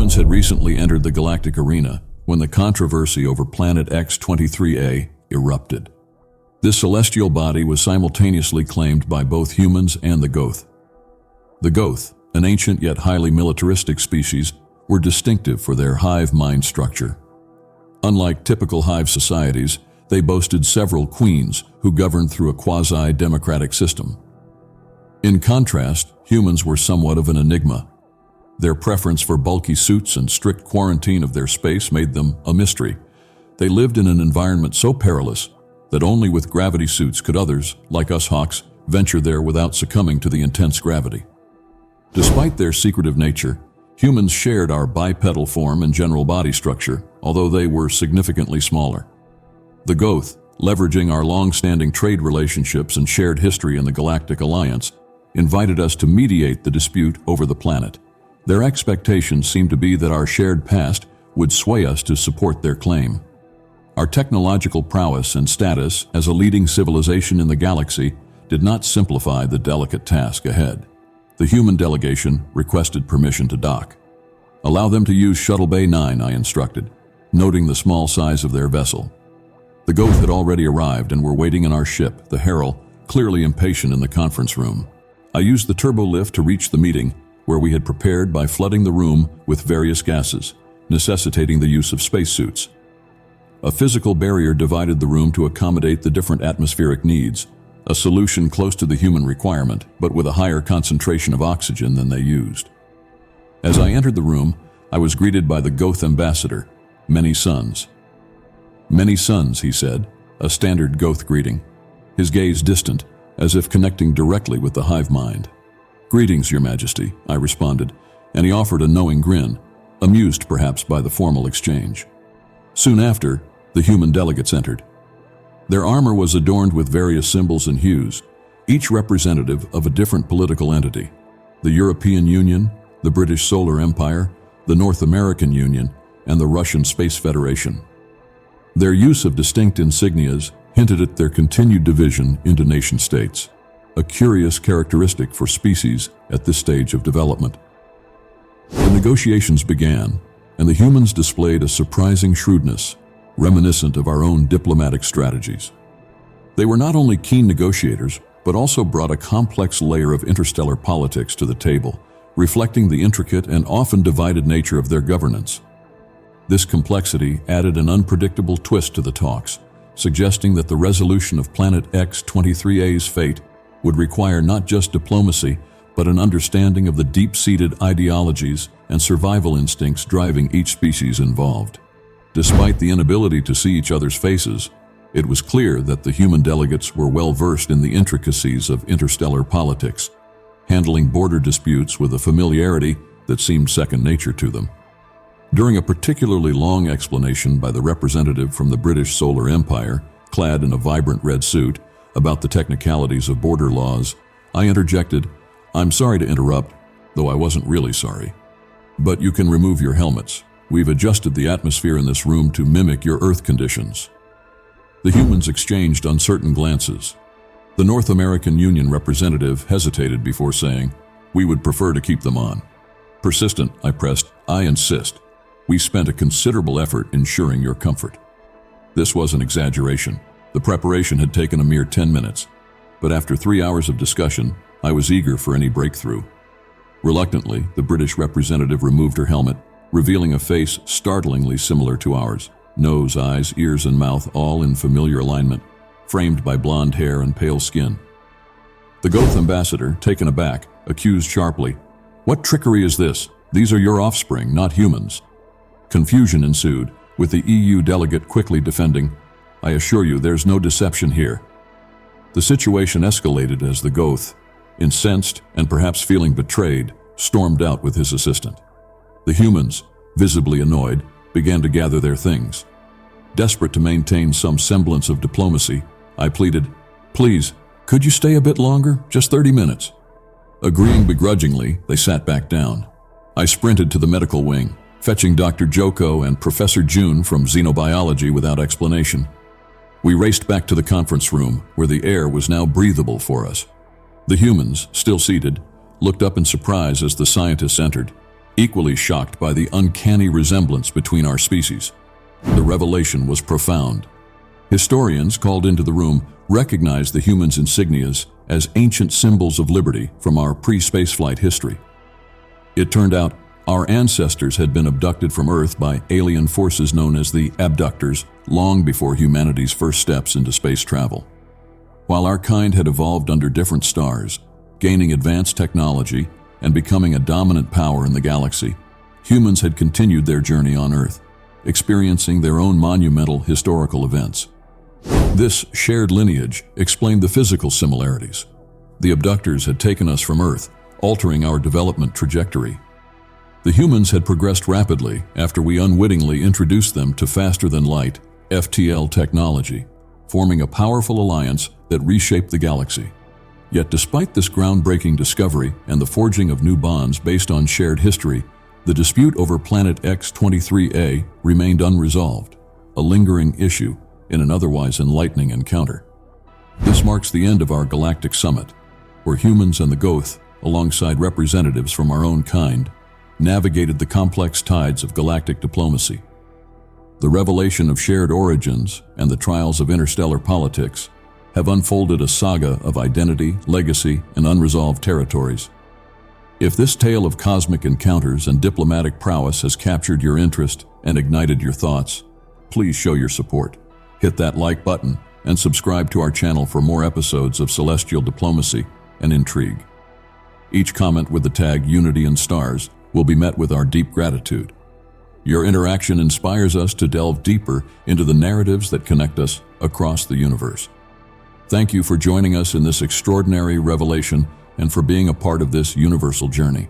humans had recently entered the galactic arena when the controversy over Planet X23A erupted. This celestial body was simultaneously claimed by both humans and the Goath. The Goath, an ancient yet highly militaristic species, were distinctive for their hive mind structure. Unlike typical hive societies, they boasted several queens who governed through a quasi-democratic system. In contrast, humans were somewhat of an enigma. Their preference for bulky suits and strict quarantine of their space made them a mystery. They lived in an environment so perilous that only with gravity suits could others, like us Hoks, venture there without succumbing to the intense gravity. Despite their secretive nature, humans shared our bipedal form and general body structure, although they were significantly smaller. The Goath, leveraging our long-standing trade relationships and shared history in the Galactic Alliance, invited us to mediate the dispute over the planet. Their expectations seemed to be that our shared past would sway us to support their claim. Our technological prowess and status as a leading civilization in the galaxy did not simplify the delicate task ahead. The human delegation requested permission to dock. "Allow them to use Shuttle Bay 9, I instructed, noting the small size of their vessel. The Goath had already arrived and were waiting in our ship, the Herald, clearly impatient in the conference room. I used the turbo lift to reach the meeting, where we had prepared by flooding the room with various gases, necessitating the use of spacesuits. A physical barrier divided the room to accommodate the different atmospheric needs, a solution close to the human requirement, but with a higher concentration of oxygen than they used. As I entered the room, I was greeted by the Goath ambassador, Many Sons. "Many sons," he said, a standard Goath greeting, his gaze distant, as if connecting directly with the hive mind. "Greetings, Your Majesty," I responded, and he offered a knowing grin, amused perhaps by the formal exchange. Soon after, the human delegates entered. Their armor was adorned with various symbols and hues, each representative of a different political entity: the European Union, the British Solar Empire, the North American Union, and the Russian Space Federation. Their use of distinct insignias hinted at their continued division into nation-states, a curious characteristic for species at this stage of development. The negotiations began, and the humans displayed a surprising shrewdness, reminiscent of our own diplomatic strategies. They were not only keen negotiators, but also brought a complex layer of interstellar politics to the table, reflecting the intricate and often divided nature of their governance. This complexity added an unpredictable twist to the talks, suggesting that the resolution of Planet X23A's fate would require not just diplomacy, but an understanding of the deep-seated ideologies and survival instincts driving each species involved. Despite the inability to see each other's faces, it was clear that the human delegates were well-versed in the intricacies of interstellar politics, handling border disputes with a familiarity that seemed second nature to them. During a particularly long explanation by the representative from the British Solar Empire, clad in a vibrant red suit, about the technicalities of border laws, I interjected, "I'm sorry to interrupt, though I wasn't really sorry. But you can remove your helmets. We've adjusted the atmosphere in this room to mimic your Earth conditions." The humans exchanged uncertain glances. The North American Union representative hesitated before saying, "We would prefer to keep them on." Persistent, I pressed, "I insist. We spent a considerable effort ensuring your comfort." This was an exaggeration. The preparation had taken a mere 10 minutes, but after 3 hours of discussion, I was eager for any breakthrough. Reluctantly, the British representative removed her helmet, revealing a face startlingly similar to ours, nose, eyes, ears, and mouth all in familiar alignment, framed by blonde hair and pale skin. The Goath ambassador, taken aback, accused sharply, "What trickery is this? These are your offspring, not humans." Confusion ensued, with the EU delegate quickly defending, "I assure you there's no deception here." The situation escalated as the Goath, incensed and perhaps feeling betrayed, stormed out with his assistant. The humans, visibly annoyed, began to gather their things. Desperate to maintain some semblance of diplomacy, I pleaded, "Please, could you stay a bit longer? Just 30 minutes." Agreeing begrudgingly, they sat back down. I sprinted to the medical wing, fetching Dr. Joko and Professor June from xenobiology without explanation. We raced back to the conference room, where the air was now breathable for us. The humans, still seated, looked up in surprise as the scientists entered, equally shocked by the uncanny resemblance between our species. The revelation was profound. Historians called into the room recognized the humans' insignias as ancient symbols of liberty from our pre-spaceflight history. It turned out our ancestors had been abducted from Earth by alien forces known as the abductors long before humanity's first steps into space travel. While our kind had evolved under different stars, gaining advanced technology and becoming a dominant power in the galaxy, humans had continued their journey on Earth, experiencing their own monumental historical events. This shared lineage explained the physical similarities. The abductors had taken us from Earth, altering our development trajectory. The humans had progressed rapidly after we unwittingly introduced them to faster-than-light FTL technology, forming a powerful alliance that reshaped the galaxy. Yet despite this groundbreaking discovery and the forging of new bonds based on shared history, the dispute over Planet X23A remained unresolved, a lingering issue in an otherwise enlightening encounter. This marks the end of our Galactic Summit, where humans and the Goath, alongside representatives from our own kind, navigated the complex tides of galactic diplomacy. The revelation of shared origins and the trials of interstellar politics have unfolded a saga of identity, legacy, and unresolved territories. If this tale of cosmic encounters and diplomatic prowess has captured your interest and ignited your thoughts, please show your support. Hit that like button and subscribe to our channel for more episodes of celestial diplomacy and intrigue. Each comment with the tag Unity and Stars will be met with our deep gratitude. Your interaction inspires us to delve deeper into the narratives that connect us across the universe. Thank you for joining us in this extraordinary revelation and for being a part of this universal journey.